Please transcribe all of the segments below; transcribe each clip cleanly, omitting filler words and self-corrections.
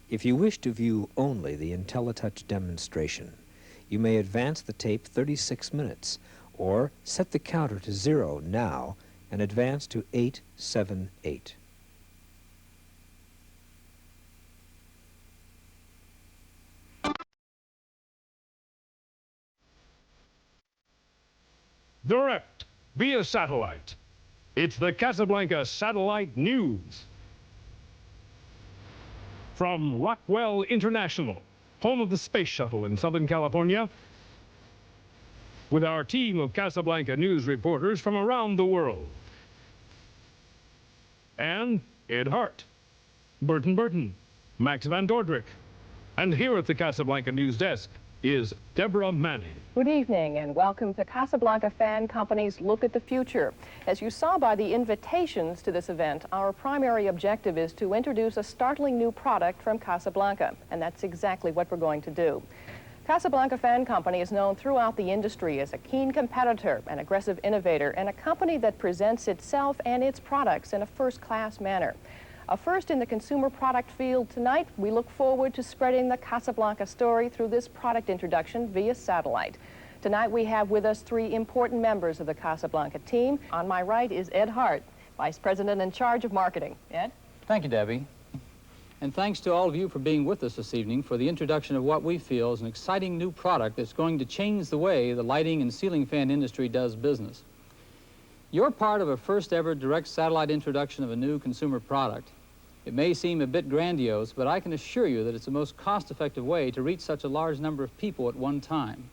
If you wish to view only the InteliTouch demonstration, you may advance the tape 36 minutes, or set the counter to 0 now and advance to 878. Direct via satellite. It's the Casablanca Satellite News. From Rockwell International, home of the space shuttle in Southern California, with our team of Casablanca news reporters from around the world. And Ed Hart, Burton, Max Van Dordrecht. And here at the Casablanca News Desk is Deborah Manning. Good evening and welcome to Casablanca Fan Company's Look at the Future. As you saw by the invitations to this event, our primary objective is to introduce a startling new product from Casablanca, and that's exactly what we're going to do. Casablanca Fan Company is known throughout the industry as a keen competitor, an aggressive innovator, and a company that presents itself and its products in a first-class manner. A first in the consumer product field tonight, we look forward to spreading the Casablanca story through this product introduction via satellite. Tonight we have with us 3 important members of the Casablanca team. On my right is Ed Hart, Vice President in charge of marketing. Ed? Thank you, Debbie. And thanks to all of you for being with us this evening for the introduction of what we feel is an exciting new product that's going to change the way the lighting and ceiling fan industry does business. You're part of a first ever direct satellite introduction of a new consumer product. It may seem a bit grandiose, but I can assure you that it's the most cost-effective way to reach such a large number of people at one time.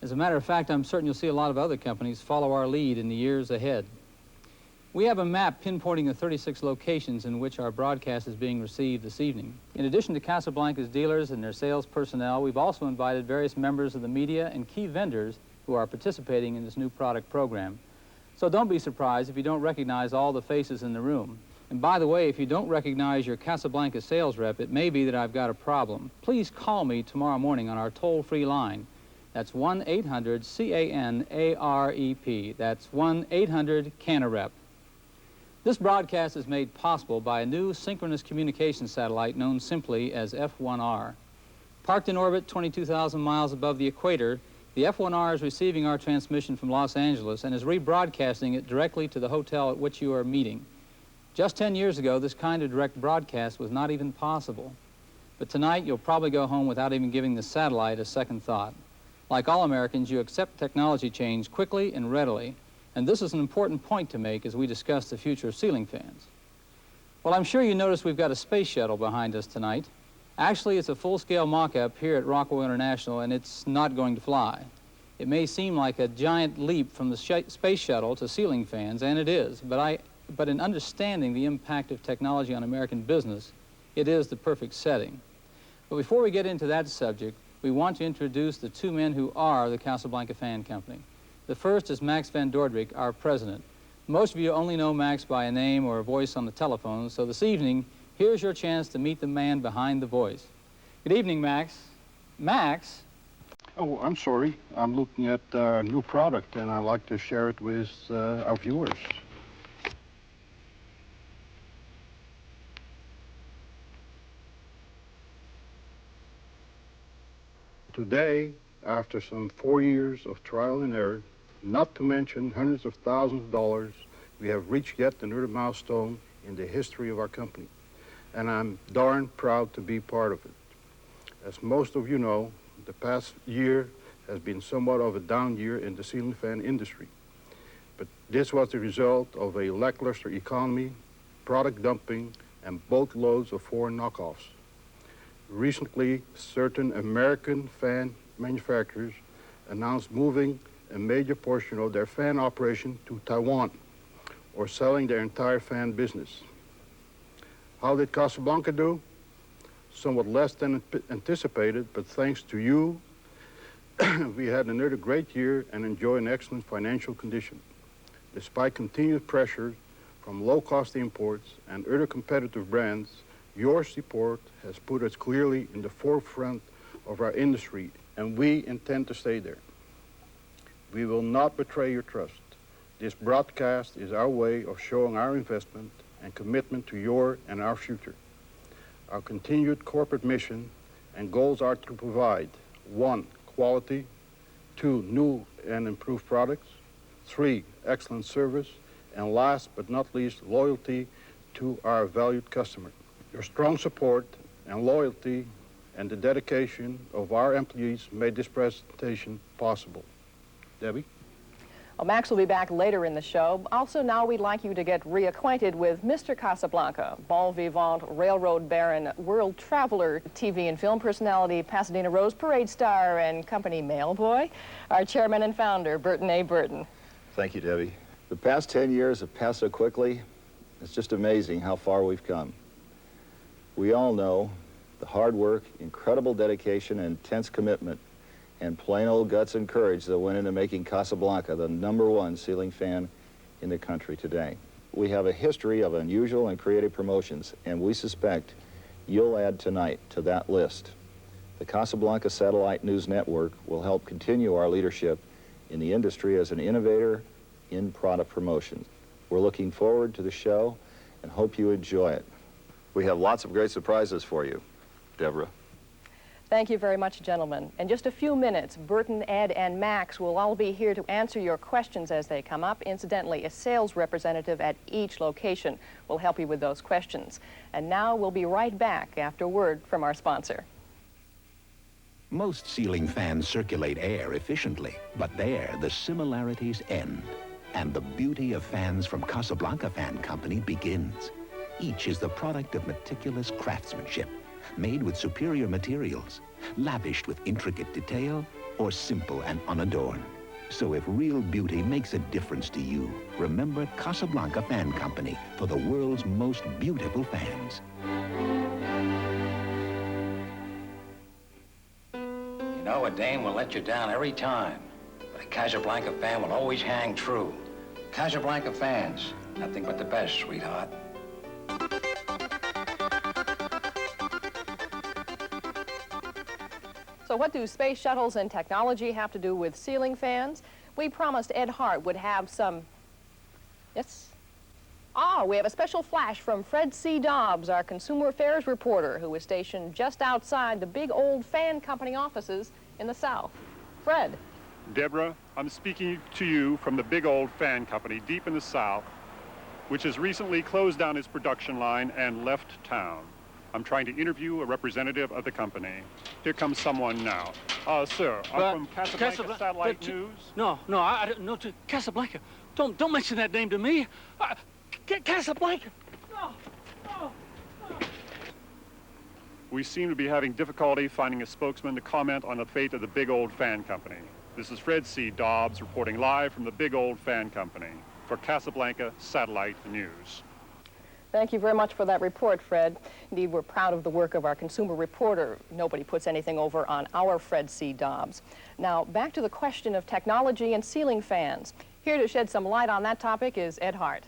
As a matter of fact, I'm certain you'll see a lot of other companies follow our lead in the years ahead. We have a map pinpointing the 36 locations in which our broadcast is being received this evening. In addition to Casablanca's dealers and their sales personnel, we've also invited various members of the media and key vendors who are participating in this new product program. So don't be surprised if you don't recognize all the faces in the room. And by the way, if you don't recognize your Casablanca sales rep, it may be that I've got a problem. Please call me tomorrow morning on our toll-free line. That's 1-800-CANAREP. That's 1-800-CANAREP. This broadcast is made possible by a new synchronous communication satellite known simply as F1R. Parked in orbit 22,000 miles above the equator, the F1R is receiving our transmission from Los Angeles and is rebroadcasting it directly to the hotel at which you are meeting. Just 10 years ago, this kind of direct broadcast was not even possible. But tonight, you'll probably go home without even giving the satellite a second thought. Like all Americans, you accept technology change quickly and readily. And this is an important point to make as we discuss the future of ceiling fans. Well, I'm sure you noticed we've got a space shuttle behind us tonight. Actually, it's a full-scale mock-up here at Rockwell International, and it's not going to fly. It may seem like a giant leap from the space shuttle to ceiling fans, and it is, but in understanding the impact of technology on American business, it is the perfect setting. But before we get into that subject, we want to introduce the 2 men who are the Casablanca Fan Company. The first is Max Van Dordrecht, our president. Most of you only know Max by a name or a voice on the telephone, so this evening, here's your chance to meet the man behind the voice. Good evening, Max. Max? Oh, I'm sorry. I'm looking at a new product, and I'd like to share it with our viewers. Today, after some 4 years of trial and error, not to mention hundreds of thousands of dollars, we have reached yet another milestone in the history of our company. And I'm darn proud to be part of it. As most of you know, the past year has been somewhat of a down year in the ceiling fan industry. But this was the result of a lackluster economy, product dumping, and boatloads of foreign knockoffs. Recently, certain American fan manufacturers announced moving a major portion of their fan operation to Taiwan, or selling their entire fan business. How did Casablanca do? Somewhat less than anticipated, but thanks to you, we had another great year and enjoy an excellent financial condition. Despite continued pressure from low-cost imports and other competitive brands, your support has put us clearly in the forefront of our industry, and we intend to stay there. We will not betray your trust. This broadcast is our way of showing our investment and commitment to your and our future. Our continued corporate mission and goals are to provide 1, quality, 2, new and improved products, 3, excellent service, and last but not least, loyalty to our valued customer. Your strong support and loyalty and the dedication of our employees made this presentation possible. Debbie? Well, Max will be back later in the show. Also, now we'd like you to get reacquainted with Mr. Casablanca, bon vivant, railroad baron, world traveler, TV and film personality, Pasadena Rose Parade star, and company mail boy, our chairman and founder, Burton A. Burton. Thank you, Debbie. The past 10 years have passed so quickly. It's just amazing how far we've come. We all know the hard work, incredible dedication, and intense commitment and plain old guts and courage that went into making Casablanca the #1 ceiling fan in the country today. We have a history of unusual and creative promotions, and we suspect you'll add tonight to that list. The Casablanca Satellite News Network will help continue our leadership in the industry as an innovator in product promotion. We're looking forward to the show and hope you enjoy it. We have lots of great surprises for you. Deborah. Thank you very much, gentlemen. In just a few minutes, Burton, Ed, and Max will all be here to answer your questions as they come up. Incidentally, a sales representative at each location will help you with those questions. And now we'll be right back after word from our sponsor. Most ceiling fans circulate air efficiently, but there the similarities end. And the beauty of fans from Casablanca Fan Company begins. Each is the product of meticulous craftsmanship, made with superior materials, lavished with intricate detail, or simple and unadorned. So if real beauty makes a difference to you, remember Casablanca Fan Company for the world's most beautiful fans. You know, a dame will let you down every time, but a Casablanca fan will always hang true. Casablanca fans, nothing but the best, sweetheart. So what do space shuttles and technology have to do with ceiling fans? We promised Ed Hart would have some... Yes? We have a special flash from Fred C. Dobbs, our consumer affairs reporter, who is stationed just outside the big old fan company offices in the South. Fred. Deborah, I'm speaking to you from the big old fan company deep in the South, which has recently closed down its production line and left town. I'm trying to interview a representative of the company. Here comes someone now. Sir, I'm from Casablanca Satellite News. No, I don't know. Casablanca. Don't mention that name to me. Casablanca. No. We seem to be having difficulty finding a spokesman to comment on the fate of the big old fan company. This is Fred C. Dobbs reporting live from the big old fan company for Casablanca Satellite News. Thank you very much for that report, Fred. Indeed, we're proud of the work of our consumer reporter. Nobody puts anything over on our Fred C. Dobbs. Now, back to the question of technology and ceiling fans. Here to shed some light on that topic is Ed Hart.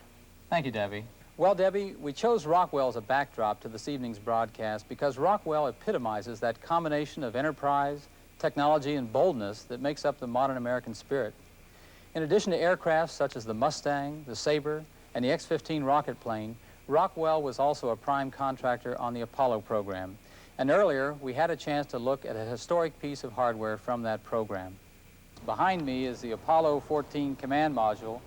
Thank you, Debbie. Well, Debbie, we chose Rockwell as a backdrop to this evening's broadcast because Rockwell epitomizes that combination of enterprise, technology, and boldness that makes up the modern American spirit. In addition to aircraft such as the Mustang, the Sabre, and the X-15 rocket plane, Rockwell was also a prime contractor on the Apollo program. And earlier, we had a chance to look at a historic piece of hardware from that program. Behind me is the Apollo 14 command module,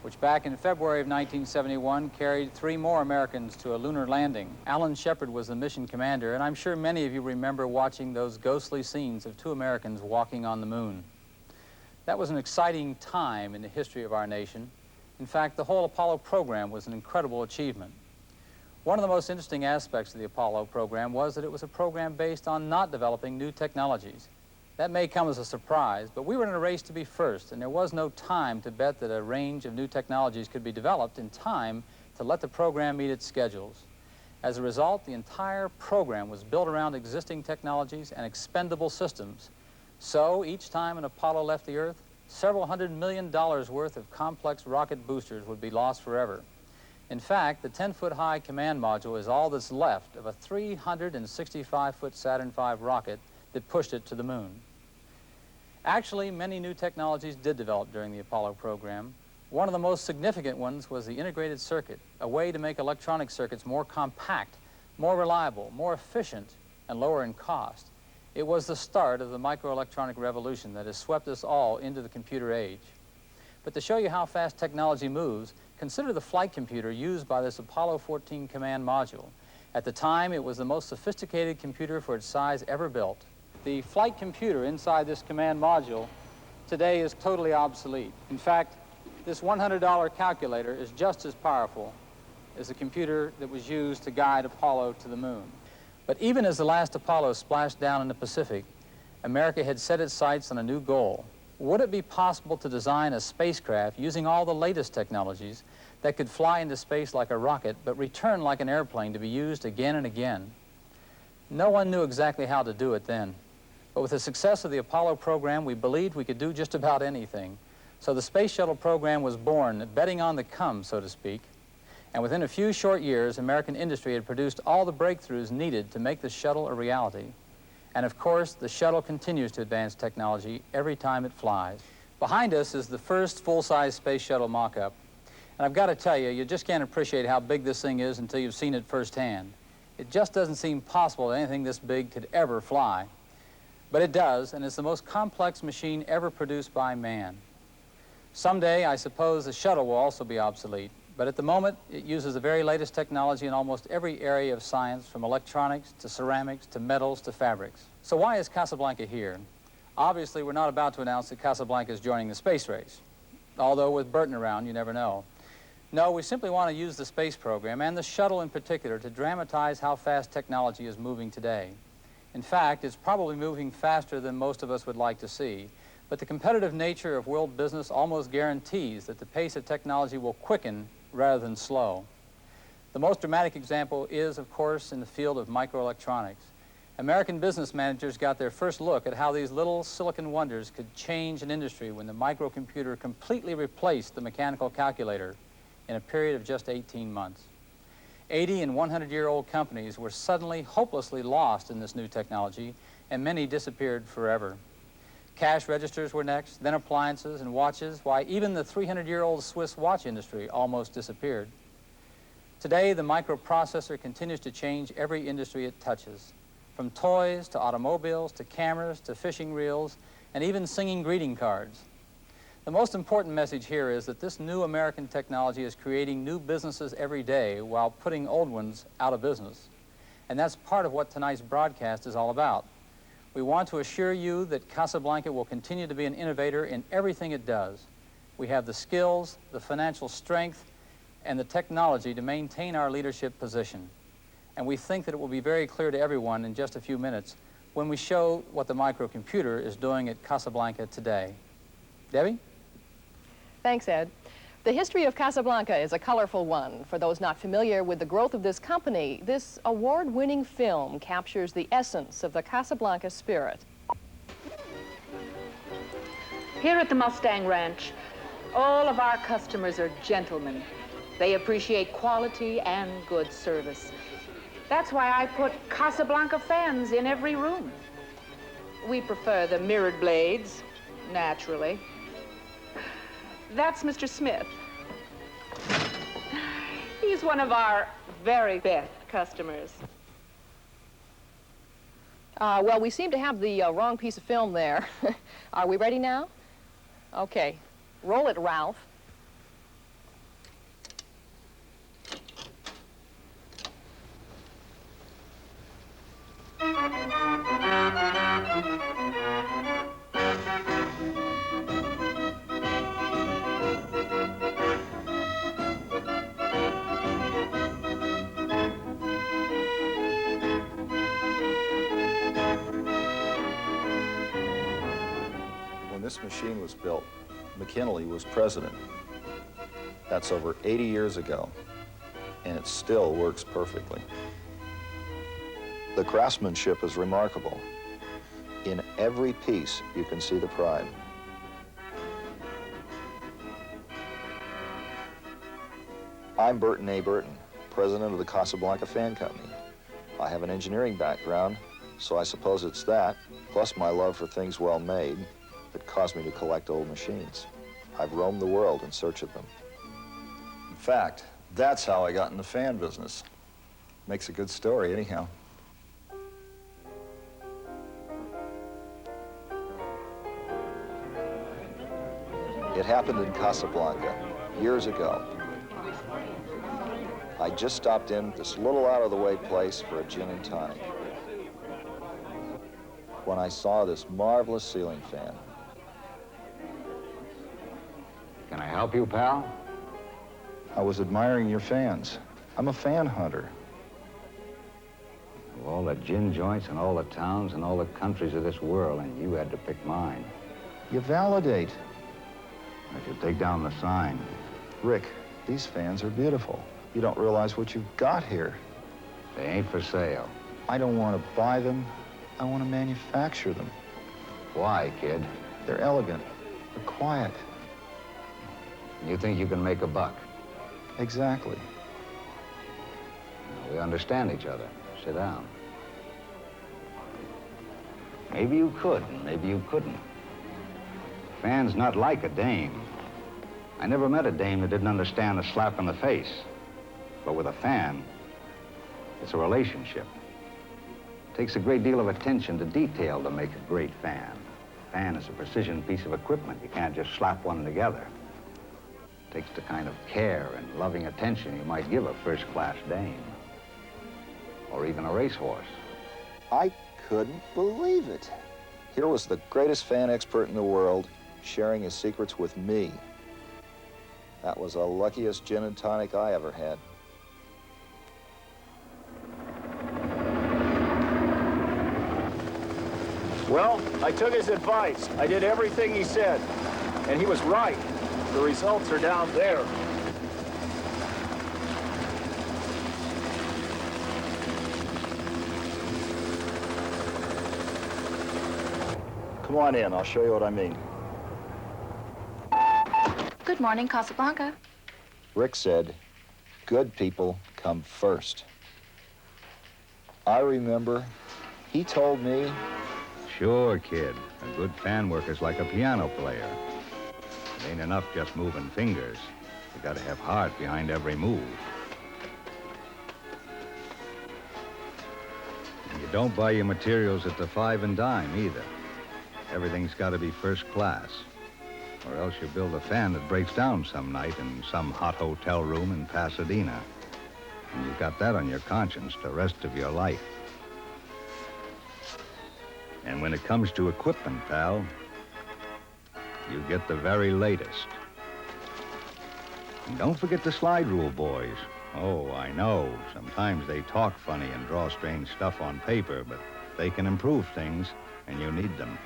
which back in February of 1971 carried 3 more Americans to a lunar landing. Alan Shepard was the mission commander, and I'm sure many of you remember watching those ghostly scenes of 2 Americans walking on the moon. That was an exciting time in the history of our nation. In fact, the whole Apollo program was an incredible achievement. One of the most interesting aspects of the Apollo program was that it was a program based on not developing new technologies. That may come as a surprise, but we were in a race to be first, and there was no time to bet that a range of new technologies could be developed in time to let the program meet its schedules. As a result, the entire program was built around existing technologies and expendable systems. So each time an Apollo left the Earth, several $100 million worth of complex rocket boosters would be lost forever. In fact, the 10-foot-high command module is all that's left of a 365-foot Saturn V rocket that pushed it to the moon. Actually, many new technologies did develop during the Apollo program. One of the most significant ones was the integrated circuit, a way to make electronic circuits more compact more reliable, more efficient, and lower in cost. It was the start of the microelectronic revolution that has swept us all into the computer age. But to show you how fast technology moves, consider the flight computer used by this Apollo 14 command module. At the time, it was the most sophisticated computer for its size ever built. The flight computer inside this command module today is totally obsolete. In fact, this $100 calculator is just as powerful as the computer that was used to guide Apollo to the moon. But even as the last Apollo splashed down in the Pacific, America had set its sights on a new goal. Would it be possible to design a spacecraft using all the latest technologies that could fly into space like a rocket, but return like an airplane to be used again and again? No one knew exactly how to do it then. But with the success of the Apollo program, we believed we could do just about anything. So the Space Shuttle program was born, betting on the come, so to speak. And within a few short years, American industry had produced all the breakthroughs needed to make the shuttle a reality. And of course, the shuttle continues to advance technology every time it flies. Behind us is the first full-size space shuttle mock-up. And I've got to tell you, you just can't appreciate how big this thing is until you've seen it firsthand. It just doesn't seem possible that anything this big could ever fly. But it does, and it's the most complex machine ever produced by man. Someday, I suppose, the shuttle will also be obsolete. But at the moment, it uses the very latest technology in almost every area of science, from electronics to ceramics to metals to fabrics. So why is Casablanca here? Obviously, we're not about to announce that Casablanca is joining the space race. Although with Burton around, you never know. No, we simply want to use the space program, and the shuttle in particular, to dramatize how fast technology is moving today. In fact, it's probably moving faster than most of us would like to see. But the competitive nature of world business almost guarantees that the pace of technology will quicken rather than slow. The most dramatic example is, of course, in the field of microelectronics. American business managers got their first look at how these little silicon wonders could change an industry when the microcomputer completely replaced the mechanical calculator in a period of just 18 months. 80 and 100-year-old companies were suddenly hopelessly lost in this new technology, and many disappeared forever. Cash registers were next, then appliances and watches. Why, even the 300-year-old Swiss watch industry almost disappeared. Today, the microprocessor continues to change every industry it touches, from toys to automobiles to cameras to fishing reels and even singing greeting cards. The most important message here is that this new American technology is creating new businesses every day while putting old ones out of business. And that's part of what tonight's broadcast is all about. We want to assure you that Casablanca will continue to be an innovator in everything it does. We have the skills, the financial strength, and the technology to maintain our leadership position. And we think that it will be very clear to everyone in just a few minutes when we show what the microcomputer is doing at Casablanca today. Debbie? Thanks, Ed. The history of Casablanca is a colorful one. For those not familiar with the growth of this company, this award-winning film captures the essence of the Casablanca spirit. Here at the Mustang Ranch, all of our customers are gentlemen. They appreciate quality and good service. That's why I put Casablanca fans in every room. We prefer the mirrored blades, naturally. That's Mr. Smith. He's one of our very best customers. Well, we seem to have the wrong piece of film there. Are we ready now? Okay. Roll it, Ralph. When this machine was built, McKinley was president. That's over 80 years ago, and it still works perfectly. The craftsmanship is remarkable. In every piece, you can see the pride. I'm Burton A. Burton, president of the Casablanca Fan Company. I have an engineering background, so I suppose it's that, plus my love for things well made, that caused me to collect old machines. I've roamed the world in search of them. In fact, that's how I got in the fan business. Makes a good story, anyhow. It happened in Casablanca years ago. I just stopped in this little out-of-the-way place for a gin and tonic when I saw this marvelous ceiling fan. Can I help you, pal? I was admiring your fans. I'm a fan hunter. Of all the gin joints and all the towns and all the countries of this world, and you had to pick mine. You validate. I should take down the sign. Rick, these fans are beautiful. You don't realize what you've got here. They ain't for sale. I don't want to buy them. I want to manufacture them. Why, kid? They're elegant. They're quiet. You think you can make a buck? Exactly. We understand each other. Sit down. Maybe you could, and maybe you couldn't. Fan's not like a dame. I never met a dame that didn't understand a slap in the face. But with a fan, it's a relationship. It takes a great deal of attention to detail to make a great fan. A fan is a precision piece of equipment. You can't just slap one together. It takes the kind of care and loving attention you might give a first-class dame. Or even a racehorse. I couldn't believe it. Here was the greatest fan expert in the world sharing his secrets with me. That was the luckiest gin and tonic I ever had. Well, I took his advice. I did everything he said. And he was right. The results are down there. Come on in, I'll show you what I mean. Good morning, Casablanca. Rick said, good people come first. I remember he told me. Sure, kid. A good fan worker's like a piano player. It ain't enough just moving fingers. You gotta have heart behind every move. And you don't buy your materials at the 5 and dime either. Everything's gotta be first class. Or else you build a fan that breaks down some night in some hot hotel room in Pasadena. And you've got that on your conscience the rest of your life. And when it comes to equipment, pal, you get the very latest. And don't forget the slide rule boys. Oh, I know, sometimes they talk funny and draw strange stuff on paper, but they can improve things, and you need them.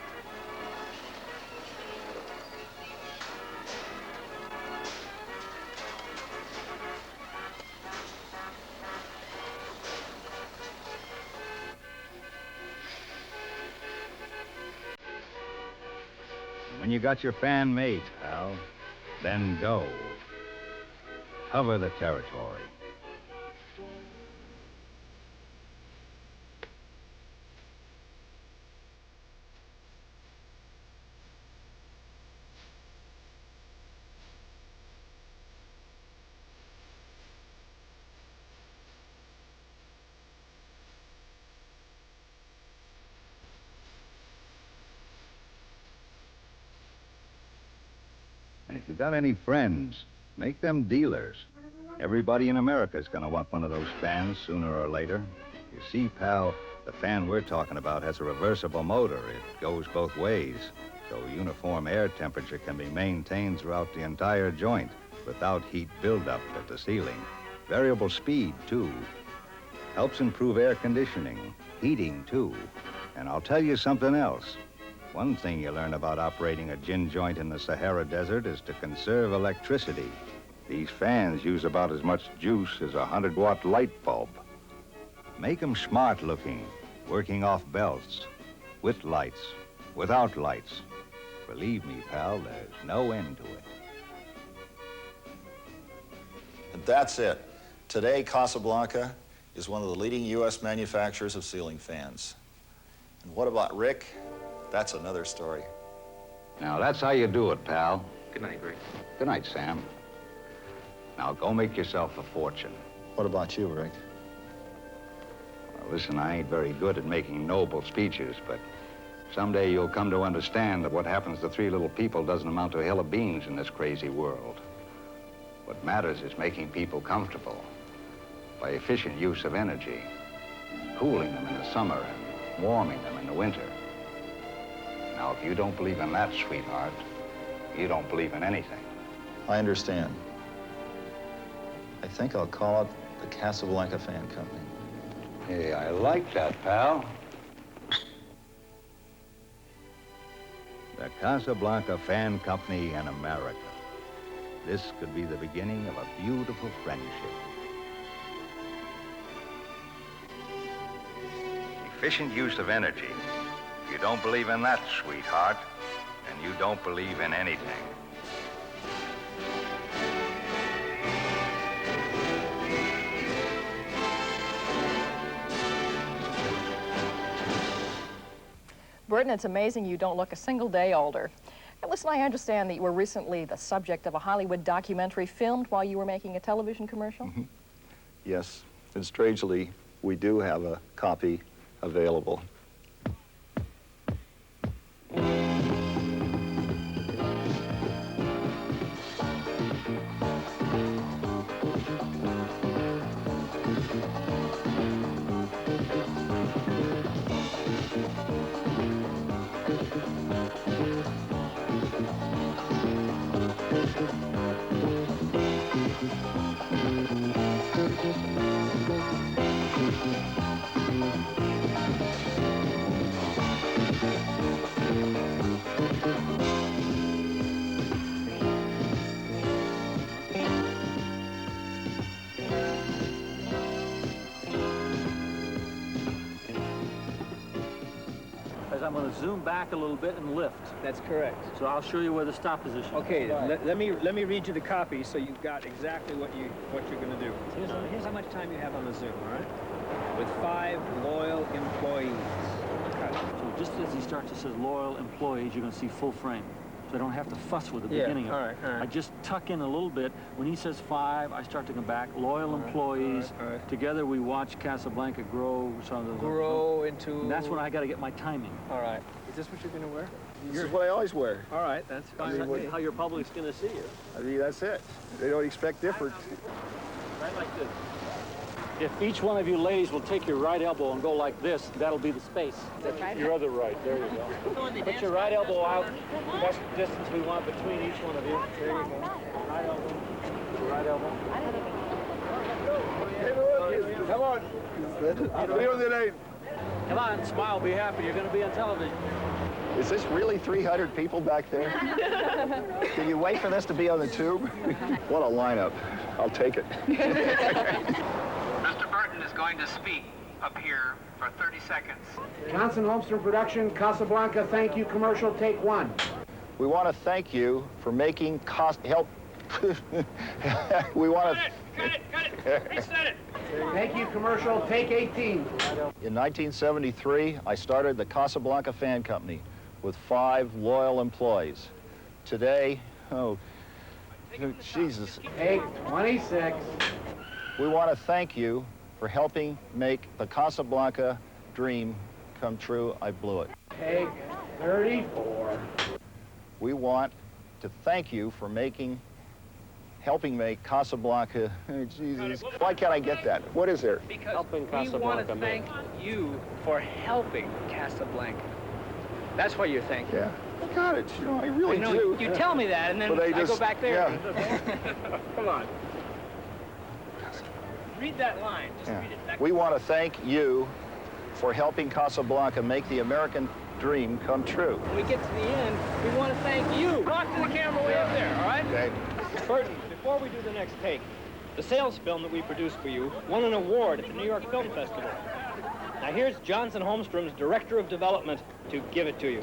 When you got your fan made, pal, then go. Cover the territory. And if you got any friends, make them dealers. Everybody in America's gonna want one of those fans sooner or later. You see, pal, the fan we're talking about has a reversible motor. It goes both ways, so uniform air temperature can be maintained throughout the entire joint without heat buildup at the ceiling. Variable speed, too. Helps improve air conditioning, heating, too. And I'll tell you something else. One thing you learn about operating a gin joint in the Sahara Desert is to conserve electricity. These fans use about as much juice as a 100-watt light bulb. Make them smart looking, working off belts, with lights, without lights. Believe me, pal, there's no end to it. And that's it. Today, Casablanca is one of the leading U.S. manufacturers of ceiling fans. And what about Rick? That's another story. Now, that's how you do it, pal. Good night, Rick. Good night, Sam. Now, go make yourself a fortune. What about you, Rick? Listen, I ain't very good at making noble speeches, but someday you'll come to understand that what happens to three little people doesn't amount to a hill of beans in this crazy world. What matters is making people comfortable by efficient use of energy, cooling them in the summer and warming them in the winter. Now, if you don't believe in that, sweetheart, you don't believe in anything. I understand. I think I'll call it the Casablanca Fan Company. Hey, I like that, pal. The Casablanca Fan Company in America. This could be the beginning of a beautiful friendship. Efficient use of energy. If you don't believe in that, sweetheart, then you don't believe in anything. Burton, it's amazing you don't look a single day older. Now, listen, I understand that you were recently the subject of a Hollywood documentary filmed while you were making a television commercial. Mm-hmm. Yes, and strangely, we do have a copy available. I'm going to zoom back a little bit and lift. That's correct. So I'll show you where the stop position is. Okay, let me read you the copy so you've got exactly what you're going to do. Here's how much time you have on the Zoom, all right? With 5 loyal employees. So just as he starts to say loyal employees, you're going to see full frame. So I don't have to fuss with the beginning of it. All right. I just tuck in a little bit. When he says 5, I start to come back. Loyal employees. All right. Together we watch Casablanca grow. Grow into... And that's when I got to get my timing. All right. Is this what you're going to wear? This is what I always wear. All right, that's fine. That's how your public's going to see you. I mean, that's it. They don't expect different. Right like this. If each one of you ladies will take your right elbow and go like this, that'll be the space. Your other right, there you go. Put your right elbow out. That's the distance we want between each one of you. There you go. Right elbow. Right elbow. Come on. Come on, smile, be happy. You're going to be on television. Is this really 300 people back there? Can you wait for this to be on the tube? What a lineup. I'll take it. Mr. Burton is going to speak up here for 30 seconds. Johnson Holmstrom Production, Casablanca, thank you, commercial, take 1. We want to thank you for making we want to... Cut it. Reset it. Thank you, commercial, take 18. In 1973, I started the Casablanca Fan Company with 5 loyal employees. Today, Jesus. Take 26. We want to thank you for helping make the Casablanca dream come true. I blew it. Take 34. We want to thank you for helping make Casablanca. Jesus, why can't I get that? What is there? Because we want to thank you for helping Casablanca. That's what you're thanking. Yeah. I got it. You know, I really do. You tell me that, and then I go back there. Yeah. Come on. Read that line. Just read it. We want to thank you for helping Casablanca make the American dream come true. When we get to the end, we want to thank you. Talk to the camera way up there, all right? Okay. Burton, before we do the next take, the sales film that we produced for you won an award at the New York Film Festival. Now here's Johnson Holmstrom's Director of Development to give it to you.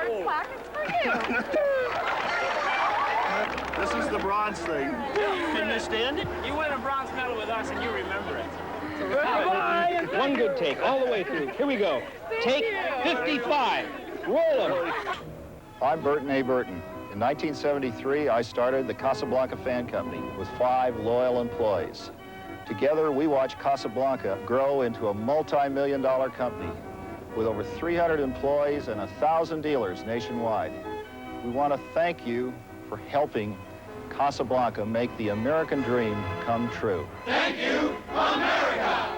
that plaque is for you. This is the bronze thing. Can you stand it? You win a bronze medal with us and you remember it. One good take, all the way through. Here we go. Take 55. Roll them. I'm Burton A. Burton. In 1973, I started the Casablanca Fan Company with 5 loyal employees. Together, we watched Casablanca grow into a multi-million-dollar company with over 300 employees and 1,000 dealers nationwide. We want to thank you for helping Casablanca make the American dream come true. Thank you, America!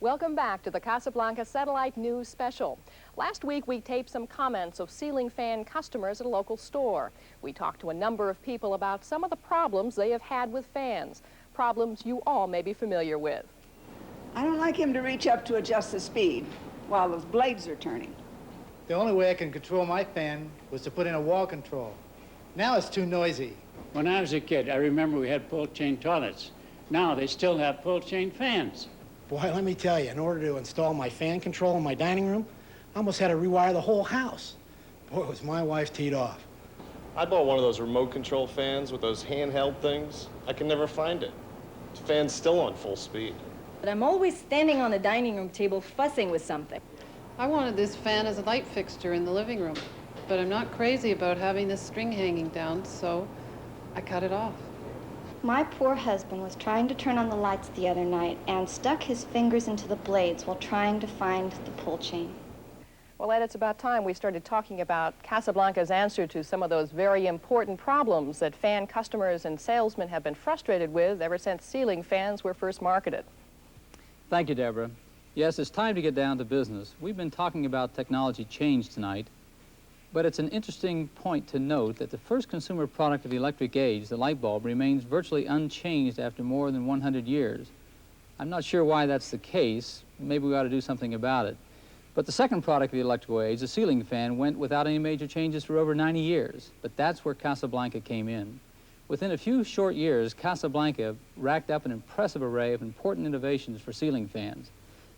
Welcome back to the Casablanca Satellite News Special. Last week, we taped some comments of ceiling fan customers at a local store. We talked to a number of people about some of the problems they have had with fans, problems you all may be familiar with. I don't like him to reach up to adjust the speed while those blades are turning. The only way I can control my fan was to put in a wall control. Now it's too noisy. When I was a kid, I remember we had pull-chain toilets. Now they still have pull-chain fans. Boy, let me tell you, in order to install my fan control in my dining room, I almost had to rewire the whole house. Boy, was my wife teed off. I bought one of those remote control fans with those handheld things. I can never find it. The fan's still on full speed. But I'm always standing on the dining room table fussing with something. I wanted this fan as a light fixture in the living room, but I'm not crazy about having this string hanging down, so I cut it off. My poor husband was trying to turn on the lights the other night and stuck his fingers into the blades while trying to find the pull chain. Well, Ed, it's about time we started talking about Casablanca's answer to some of those very important problems that fan customers and salesmen have been frustrated with ever since ceiling fans were first marketed. Thank you, Deborah. Yes, it's time to get down to business. We've been talking about technology change tonight, but it's an interesting point to note that the first consumer product of the electric age, the light bulb, remains virtually unchanged after more than 100 years. I'm not sure why that's the case. Maybe we ought to do something about it. But the second product of the electrical age, the ceiling fan, went without any major changes for over 90 years. But that's where Casablanca came in. Within a few short years, Casablanca racked up an impressive array of important innovations for ceiling fans.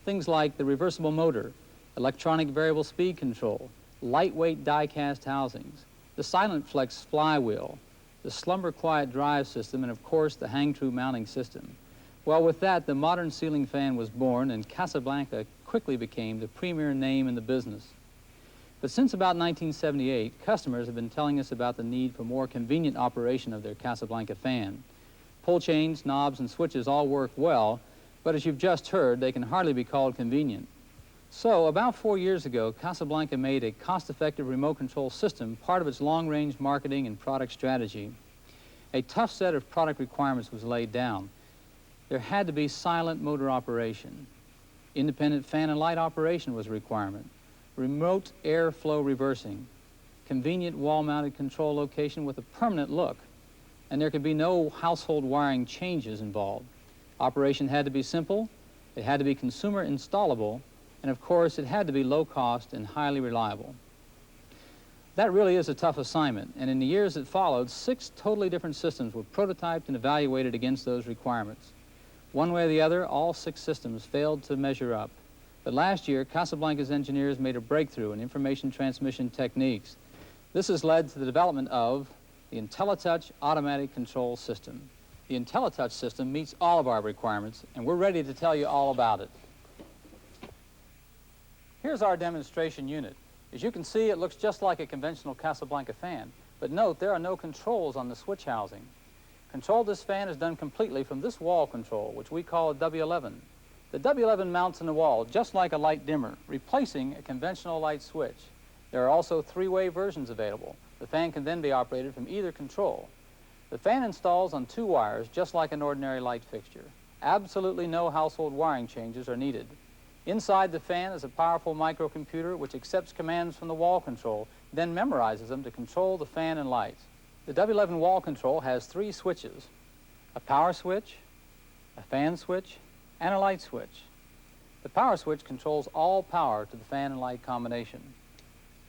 Things like the reversible motor, electronic variable speed control, lightweight die-cast housings, the silent flex flywheel, the slumber quiet drive system, and of course the hang-true mounting system. Well, with that, the modern ceiling fan was born, and Casablanca quickly became the premier name in the business. But since about 1978, customers have been telling us about the need for more convenient operation of their Casablanca fan. Pull chains, knobs, and switches all work well, but as you've just heard, they can hardly be called convenient. So, about 4 years ago, Casablanca made a cost-effective remote control system part of its long-range marketing and product strategy. A tough set of product requirements was laid down. There had to be silent motor operation. Independent fan and light operation was a requirement. Remote airflow reversing. Convenient wall-mounted control location with a permanent look. And there could be no household wiring changes involved. Operation had to be simple, it had to be consumer installable, and of course, it had to be low cost and highly reliable. That really is a tough assignment, and in the years that followed, 6 totally different systems were prototyped and evaluated against those requirements. One way or the other, all 6 systems failed to measure up. But last year, Casablanca's engineers made a breakthrough in information transmission techniques. This has led to the development of the InteliTouch automatic control system. The InteliTouch system meets all of our requirements, and we're ready to tell you all about it. Here's our demonstration unit. As you can see, it looks just like a conventional Casablanca fan, but note there are no controls on the switch housing. Control of this fan is done completely from this wall control, which we call a W11. The W11 mounts in the wall just like a light dimmer, replacing a conventional light switch. There are also 3-way versions available. The fan can then be operated from either control. The fan installs on 2 wires just like an ordinary light fixture. Absolutely no household wiring changes are needed. Inside the fan is a powerful microcomputer which accepts commands from the wall control, then memorizes them to control the fan and lights. The W11 wall control has 3 switches: a power switch, a fan switch, and a light switch. The power switch controls all power to the fan and light combination.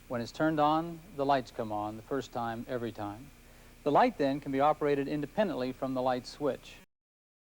When it's turned on, the lights come on the first time, every time. The light then can be operated independently from the light switch.